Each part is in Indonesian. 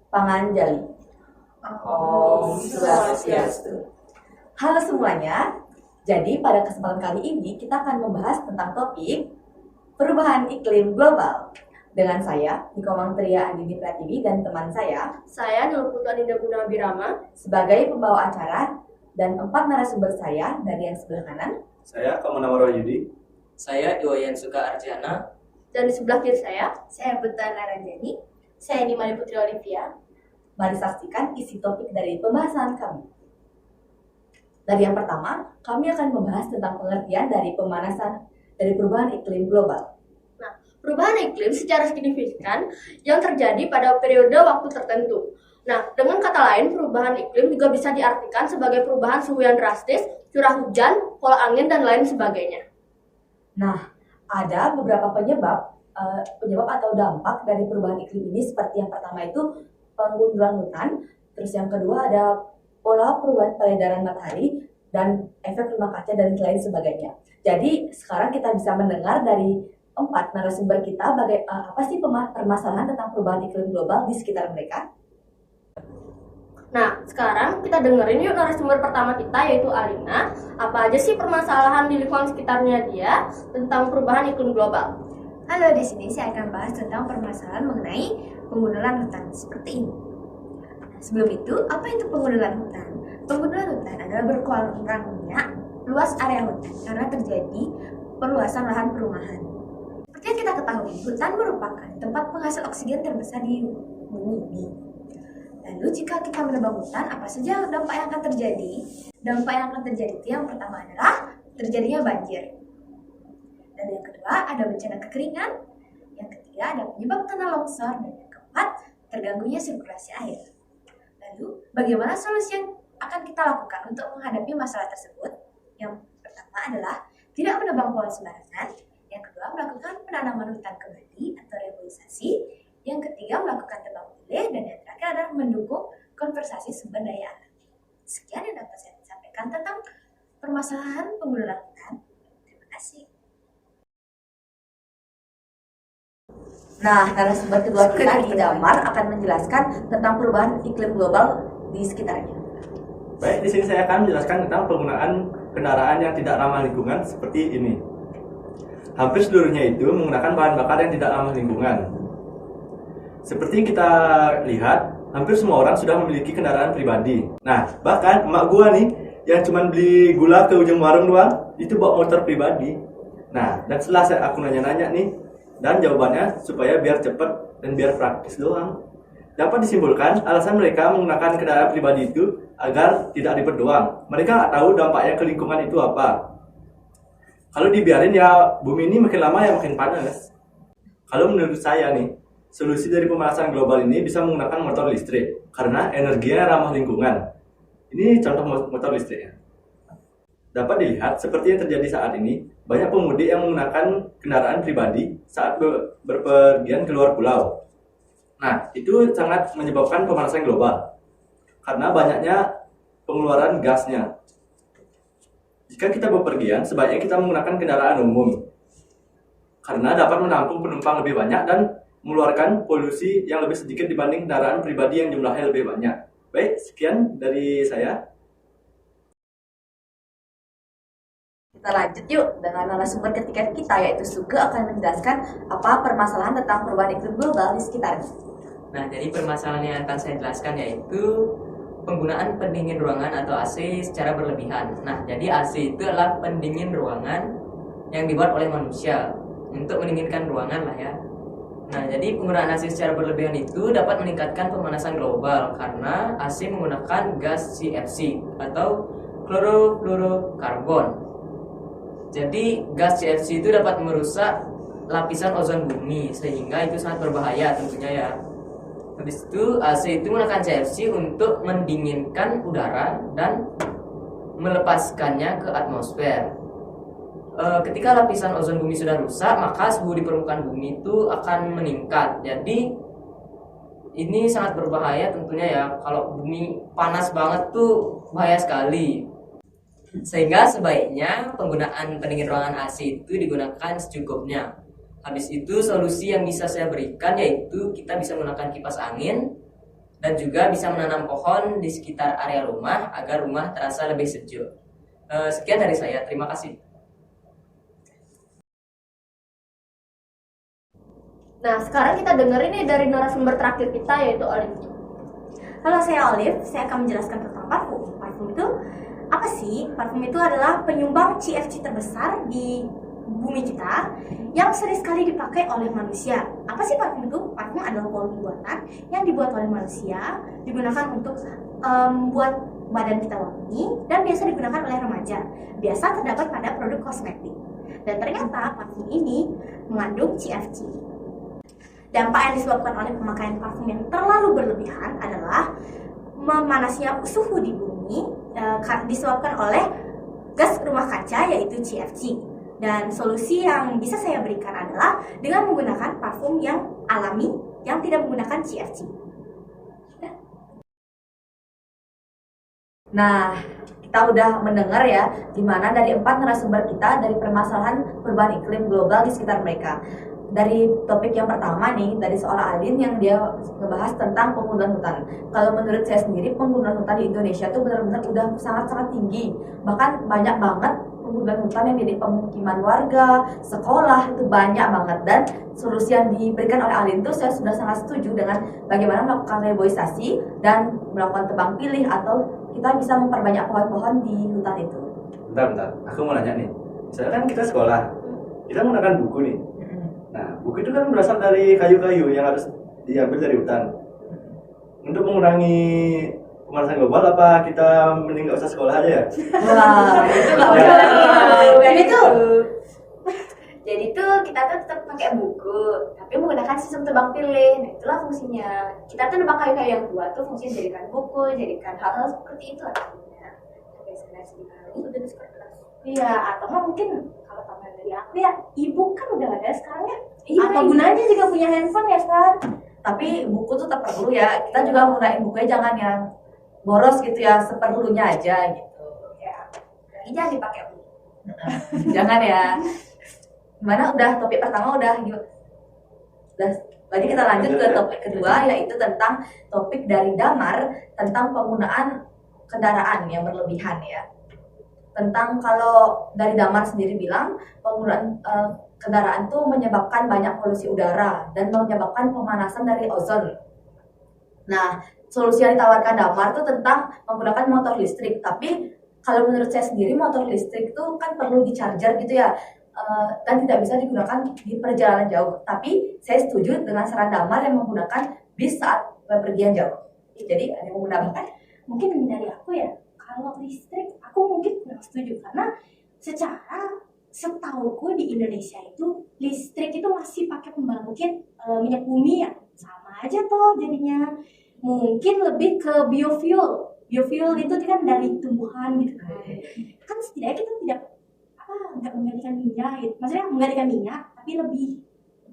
Panganjali. Om Swastiastu. Halo semuanya. Jadi pada kesempatan kali ini kita akan membahas tentang topik perubahan iklim global. Dengan saya, Niko Mangtria Andini Pratiwi dan teman saya Nurputu Aninda Gunawarama sebagai pembawa acara dan 4 narasumber saya dari yang sebelah kanan. Saya Kamunawar Yudi. Saya Iwayan Suka Arjana. dan di sebelah kiri saya Buta Naranjani. Saya Nimani Putri Olivia. Mari saksikan isi topik dari pembahasan kami. Dari yang pertama, kami akan membahas tentang pengertian dari perubahan iklim global. Perubahan iklim secara signifikan yang terjadi pada periode waktu tertentu. Nah, dengan kata lain, perubahan iklim juga bisa diartikan sebagai perubahan suhu yang drastis, curah hujan, pola angin, dan lain sebagainya. Nah, ada beberapa penyebab atau dampak dari perubahan iklim ini, seperti yang pertama itu penggundulan hutan, terus yang kedua ada pola perubahan peredaran matahari, dan efek rumah kaca dan lain sebagainya. Jadi sekarang kita bisa mendengar dari 4 narasumber kita apa sih permasalahan tentang perubahan iklim global di sekitar mereka. Nah, sekarang kita dengerin yuk narasumber pertama kita, yaitu Alina. Apa aja sih permasalahan di lingkungan sekitarnya dia tentang perubahan iklim global? Halo, di sini saya akan bahas tentang permasalahan mengenai penggundulan hutan seperti ini. Sebelum itu, apa itu penggundulan hutan? Penggundulan hutan adalah berkurangnya luas area hutan karena terjadi perluasan lahan perumahan. Seperti yang kita ketahui, hutan merupakan tempat penghasil oksigen terbesar di bumi. Lalu jika kita menebang hutan, apa saja dampak yang akan terjadi? Dampak yang akan terjadi itu yang pertama adalah terjadinya banjir. Dan yang kedua ada bencana kekeringan. Yang ketiga ada penyebab tanah longsor. Dan yang keempat terganggunya sirkulasi air. Lalu bagaimana solusi yang akan kita lakukan untuk menghadapi masalah tersebut? Yang pertama adalah tidak menebang pohon sembarangan. Yang kedua melakukan penanaman hutan kembali atau reboisasi. Yang ketiga melakukan tebang pilih. Dan yang terakhir adalah mendukung konservasi sumber daya alam. Sekian yang dapat saya sampaikan tentang permasalahan penggundulan hutan. Terima kasih. Nah, narasumber kedua kita di Damar akan menjelaskan tentang perubahan iklim global di sekitarnya. Baik, di sini saya akan menjelaskan tentang penggunaan kendaraan yang tidak ramah lingkungan seperti ini. Hampir seluruhnya itu menggunakan bahan bakar yang tidak ramah lingkungan. Seperti kita lihat, hampir semua orang sudah memiliki kendaraan pribadi. Nah, bahkan emak gua nih yang cuma beli gula ke ujung warung doang, itu bawa motor pribadi. Nah, dan setelah aku nanya-nanya nih, dan jawabannya supaya biar cepat dan biar praktis doang. Dapat disimpulkan alasan mereka menggunakan kendaraan pribadi itu agar tidak ribet doang. Mereka nggak tahu dampaknya ke lingkungan itu apa. Kalau dibiarin ya bumi ini makin lama ya makin panas. Kalau menurut saya nih, solusi dari pemanasan global ini bisa menggunakan motor listrik karena energinya ramah lingkungan. Ini contoh motor listriknya. Dapat dilihat seperti yang terjadi saat ini, banyak pemudik yang menggunakan kendaraan pribadi saat berpergian keluar pulau. Nah, itu sangat menyebabkan pemanasan global karena banyaknya pengeluaran gasnya. Jika kita bepergian, sebaiknya kita menggunakan kendaraan umum karena dapat menampung penumpang lebih banyak dan mengeluarkan polusi yang lebih sedikit dibanding kendaraan pribadi yang jumlahnya lebih banyak. Baik, sekian dari saya. Kita lanjut yuk dengan narasumber ketiga kita, yaitu Suge akan menjelaskan apa permasalahan tentang perubahan iklim global di sekitarnya. Nah, jadi permasalahan yang akan saya jelaskan yaitu penggunaan pendingin ruangan atau AC secara berlebihan. Nah, jadi AC itu adalah pendingin ruangan yang dibuat oleh manusia untuk mendinginkan ruangan lah ya. Nah, jadi penggunaan AC secara berlebihan itu dapat meningkatkan pemanasan global karena AC menggunakan gas CFC atau klorofluorokarbon. Jadi gas CFC itu dapat merusak lapisan ozon bumi sehingga itu sangat berbahaya tentunya ya. Habis itu AC itu menggunakan CFC untuk mendinginkan udara dan melepaskannya ke atmosfer. Ketika lapisan ozon bumi sudah rusak, maka suhu di permukaan bumi itu akan meningkat. Jadi ini sangat berbahaya tentunya ya. Kalau bumi panas banget tuh bahaya sekali. Sehingga sebaiknya penggunaan pendingin ruangan AC itu digunakan secukupnya. Habis itu solusi yang bisa saya berikan yaitu kita bisa menggunakan kipas angin dan juga bisa menanam pohon di sekitar area rumah agar rumah terasa lebih sejuk. Sekian dari saya, terima kasih. Nah, sekarang kita dengerin nih dari narasumber terakhir kita, yaitu Olive. Halo, saya Olive. Saya akan menjelaskan tentang parfum. Parfum itu apa sih? Parfum itu adalah penyumbang CFC terbesar di bumi kita yang sering sekali dipakai oleh manusia. Apa sih parfum itu? Parfum adalah produk buatan yang dibuat oleh manusia, digunakan untuk buat badan kita wangi, dan biasa digunakan oleh remaja. Biasa terdapat pada produk kosmetik. Dan ternyata parfum ini mengandung CFC. Dampak yang disebabkan oleh pemakaian parfum yang terlalu berlebihan adalah memanasnya suhu di bumi, disebabkan oleh gas rumah kaca yaitu CFC. Dan solusi yang bisa saya berikan adalah dengan menggunakan parfum yang alami yang tidak menggunakan CFC. Nah, kita udah mendengar ya, di mana dari 4 narasumber kita dari permasalahan perubahan iklim global di sekitar mereka. Dari topik yang pertama nih, dari soal Alin yang dia ngebahas tentang penggundulan hutan. Kalau menurut saya sendiri, penggundulan hutan di Indonesia tuh benar-benar udah sangat-sangat tinggi. Bahkan banyak banget penggundulan hutan yang jadi pemukiman warga, sekolah, itu banyak banget. Dan solusi yang diberikan oleh Alin tuh saya sudah sangat setuju dengan bagaimana melakukan reboisasi dan melakukan tebang pilih atau kita bisa memperbanyak pohon-pohon di hutan itu. Bentar, aku mau nanya nih. Misalnya kan kita sekolah, kita menggunakan buku nih. Nah, buku itu kan berasal dari kayu-kayu yang harus diambil dari hutan. Untuk mengurangi pemanasan global, apa kita mending nggak usah sekolah aja ya? Wah, itu nggak Ya. Jadi tuh kita tuh tetap pakai buku, tapi menggunakan sistem tebang pilih. Nah, itulah fungsinya. Kita tuh nebang kayu-kayu yang tua tuh fungsinya jadikan buku, jadikan hal-hal seperti itu artinya. Iya, atau mungkin kalau tambahan dari aku ya, e-book kan udah ada sekarang ya. Iya, Apa iya. gunanya juga punya handphone ya sekarang? Tapi buku tuh tetap perlu ya. Kita juga menggunakan bukunya jangan yang boros gitu ya, seperlunya aja gitu. Ya, berarti jangan dipakai buku. Jangan ya. Gimana, udah topik pertama udah yuk. Udah, berarti kita lanjut ke topik kedua, yaitu tentang topik dari Damar tentang penggunaan kendaraan yang berlebihan ya. Tentang kalau dari Damar sendiri bilang penggunaan kendaraan tuh menyebabkan banyak polusi udara dan menyebabkan pemanasan dari ozon. Nah, solusi yang ditawarkan Damar tuh tentang menggunakan motor listrik. Tapi kalau menurut saya sendiri motor listrik tuh kan perlu di-charger gitu ya, dan tidak bisa digunakan di perjalanan jauh. Tapi saya setuju dengan saran Damar yang menggunakan bis saat bepergian jauh. Jadi ada yang menggunakan. Mungkin dari aku ya, kalau listrik aku mungkin kurang setuju karena secara setahuku di Indonesia itu listrik itu masih pakai pembangkit minyak bumi ya, sama aja toh jadinya. Mungkin lebih ke biofuel. Biofuel itu kan dari tumbuhan gitu kan setidaknya kita tidak nggak menggantikan minyak gitu. Maksudnya menggantikan minyak tapi lebih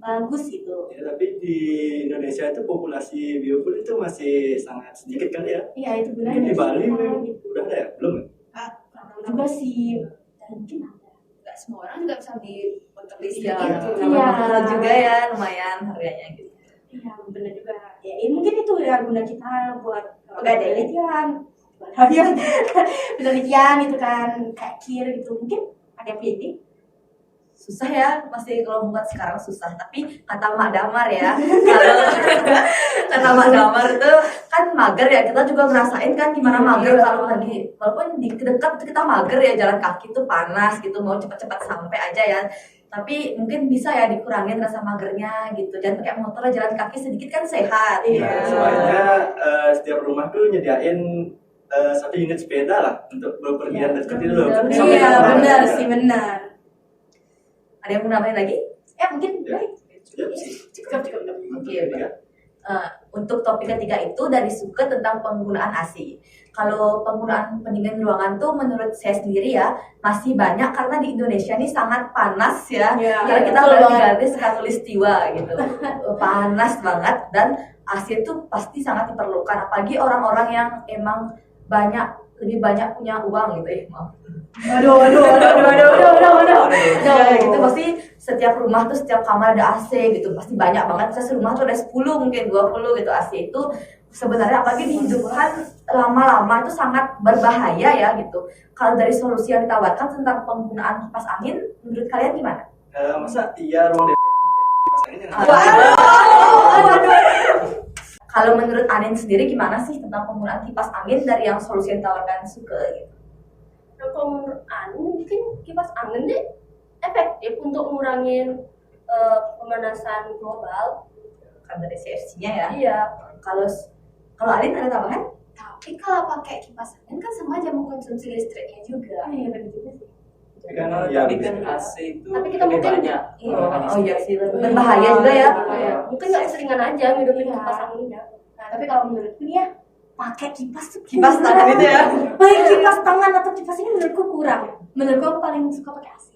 bagus gitu. Ya, tapi di Indonesia itu populasi biofuel itu masih sangat sedikit kali ya. Iya, itu Mungkin gunanya di Bali gitu. udah ada ya? Belum ya? Kurang tahu juga sih, dan mungkin ada. Nggak semua orang juga bisa beli motor listrik Iya, gitu. Iya. mahal juga ya, lumayan harganya gitu. Iya, benar juga. Ya, mungkin itu ya guna kita buat Pegadaian. penelitian, penelitian, penelitian itu kan kayak kir gitu. Mungkin ada yang punya ide. Susah ya, masih kalau buat sekarang susah. Tapi kata Mak Damar ya, kalau kata Mak Damar itu kan mager ya, kita juga ngerasain kan gimana mager kalau lagi, walaupun di dekat itu kita mager ya, jalan kaki tuh panas gitu, mau cepat-cepat sampai aja ya. Tapi mungkin bisa ya dikurangin rasa magernya gitu, jangan pakai motor, jalan kaki sedikit kan sehat. Nah, semuanya setiap rumah tuh nyediain 1 unit sepeda lah untuk bepergian dekat itu loh. Sampai Iya, kemana-mana. benar sih, benar. Ada yang mau nambahin lagi? Ya, mungkin Ya. baik. Ya, Cukup. Oke, untuk topik ketiga itu dari Suke tentang penggunaan AC. Kalau penggunaan pendingin ruangan tuh menurut saya sendiri ya masih banyak karena di Indonesia ini sangat panas ya. Iya, Karena kita betul berada di banget. garis khatulistiwa gitu. Panas banget dan AC itu pasti sangat diperlukan. Apalagi orang-orang yang emang banyak lebih banyak punya uang gitu ya, maaf. Waduh. Ya, gitu pasti setiap rumah tuh setiap kamar ada AC gitu, pasti banyak banget. Saya serumah tuh ada 10 mungkin 20 gitu AC itu. Sebenarnya apalagi dihidupkan lama-lama itu sangat berbahaya ya gitu. Kalau dari solusi yang ditawarkan tentang penggunaan kipas angin, menurut kalian gimana? Masa iya ruang DP kipas angin yang Kalau menurut Anin sendiri gimana sih tentang penggunaan kipas angin dari yang solusi yang ditawarkan Suke gitu? Nah, kalau menurut Anu mungkin kipas angin deh efektif untuk ngurangin pemanasan global. Kan dari CFC-nya ya. Iya. Kalau Anin ada tambahan? Tapi kalau pakai kipas angin kan sama aja mengkonsumsi listriknya juga. Iya benar juga sih. Tapi kan AC itu Tapi kita lebih mungkin- banyak. Oh iya sih, berbahaya juga ya. Iya. Mungkin nggak keseringan aja ngidupin Iya. kipas anginnya. Nah, tapi kalau menurutku nih ya, pakai kipas tuh Kipas kurang. tangan itu ya. Baik kipas tangan atau kipas ini menurutku kurang. Menurutku aku paling suka pakai AC.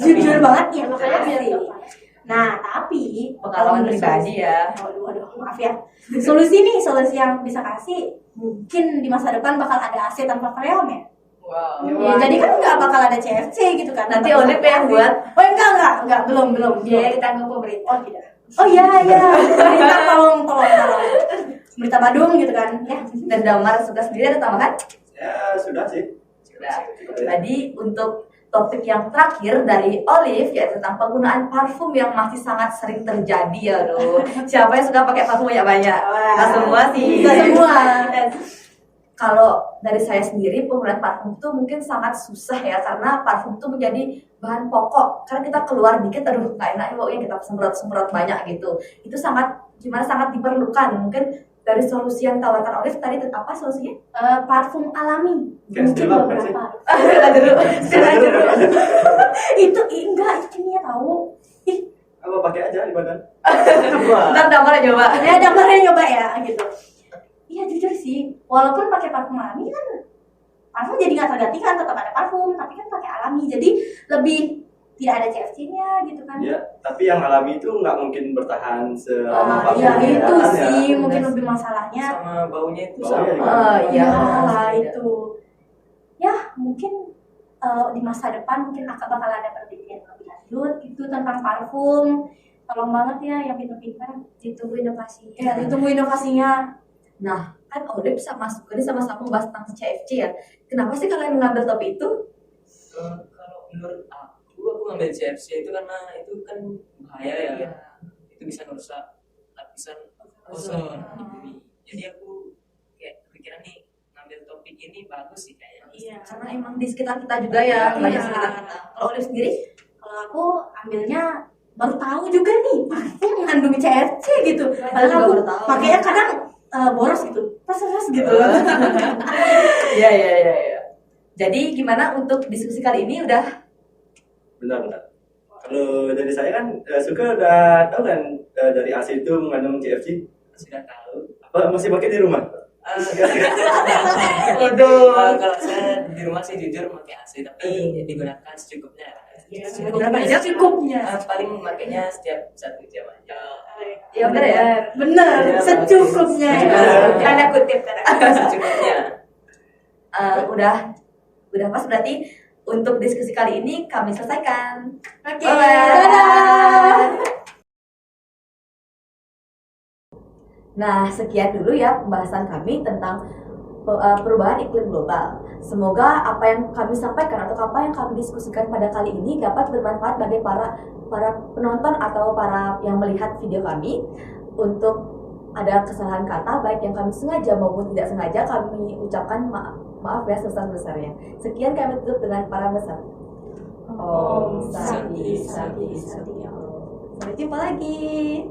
Jujur banget ya, Makanya pakai biar AC. nggak panas. Nah, tapi Pengalaman pribadi ya. Waduh, maaf ya. Solusi yang bisa kasih mungkin di masa depan bakal ada AC tanpa freon ya. Wow. Ya, jadi kan nggak bakal ada CFC gitu kan. Nanti Tanpa Olip yang AC. buat. Oh enggak, belum. Biaya ditanggung pemerintah. Oh tidak. Oh iya. Pemerintah tolong. Pemerintah Badung gitu kan. Ya. Dan Damar Suka sendiri ada tambahan? Ya sudah sih. Sudah. Tadi untuk topik yang terakhir dari Olive yaitu tentang penggunaan parfum yang masih sangat sering terjadi ya loh. Siapa yang suka pakai parfum banyak-banyak? Nggak semua sih. Nggak semua. Kalau dari saya sendiri penggunaan parfum itu mungkin sangat susah ya karena parfum itu menjadi bahan pokok. Karena kita keluar dikit, aduh nggak enak baunya kita semprot banyak gitu. Itu sangat diperlukan. Mungkin dari solusi yang tawarkan Olive tadi apa solusinya? Parfum alami. Kayak Mungkin Stella bukan sih? beberapa. Itu enggak, itu kimia tahu. Apa pakai aja di badan? Ntar Damar coba. Ya gambarnya nyoba ya gitu. Iya jujur sih, walaupun pakai parfum alami kan parfum jadi nggak tergantikan, tetap ada parfum, tapi kan pakai alami jadi lebih tidak ada CFC-nya gitu kan. Iya, tapi yang alami itu nggak mungkin bertahan selama Iya parfum itu kan, ya. sih mungkin lebih masalahnya. Sama baunya itu Baunya sama. juga. Iya. Itu. Ya mungkin di masa depan mungkin akan bakal ada penelitian lebih lanjut itu tentang parfum. Tolong banget ya yang pintar-pintar Ditunggu inovasi. ya ditunggu inovasinya. Nah, kan Olive sama Suka ini sama-sama membahas tentang CFC ya. Kenapa sih kalian mengambil topik itu? Kalau menurut aku ngambil CFC itu karena itu kan bahaya ya. Itu bisa merusak lapisan ozon di bumi. Jadi aku kayak kepikiran nih ngambil topik ini bagus sih kayaknya. Iya. Karena emang di sekitar kita juga ya, banyak Iya. sekitar kita. Kalau Olive sendiri? Kalau aku ambilnya baru tahu juga nih parfum mengandung CFC gitu. Padahal juga aku baru tahu. makanya kadang boros gitu, pas gitu. Iya. Jadi gimana untuk diskusi kali ini udah? Bentar. Kalau dari saya kan Suka udah tahu kan dari AC itu mengandung CFC. Sudah tahu. Apa masih pakai di rumah? Kalau saya di rumah sih jujur pakai AC tapi digunakan secukupnya. Secukupnya. Paling makainya setiap 1 jam aja. Ya benar ya. Bener, Iya, secukupnya. secukupnya. Tanda kutip. Secukupnya. Udah pas berarti untuk diskusi kali ini kami selesaikan. Oke, Dadah. Nah, sekian dulu ya pembahasan kami tentang perubahan iklim global. Semoga apa yang kami sampaikan atau apa yang kami diskusikan pada kali ini dapat bermanfaat bagi para penonton atau para yang melihat video kami. Untuk ada kesalahan kata baik yang kami sengaja maupun tidak sengaja, kami ucapkan maaf ya sebesar-besarnya. Sekian kami tutup dengan para besar. Om Santi. Sampai jumpa lagi.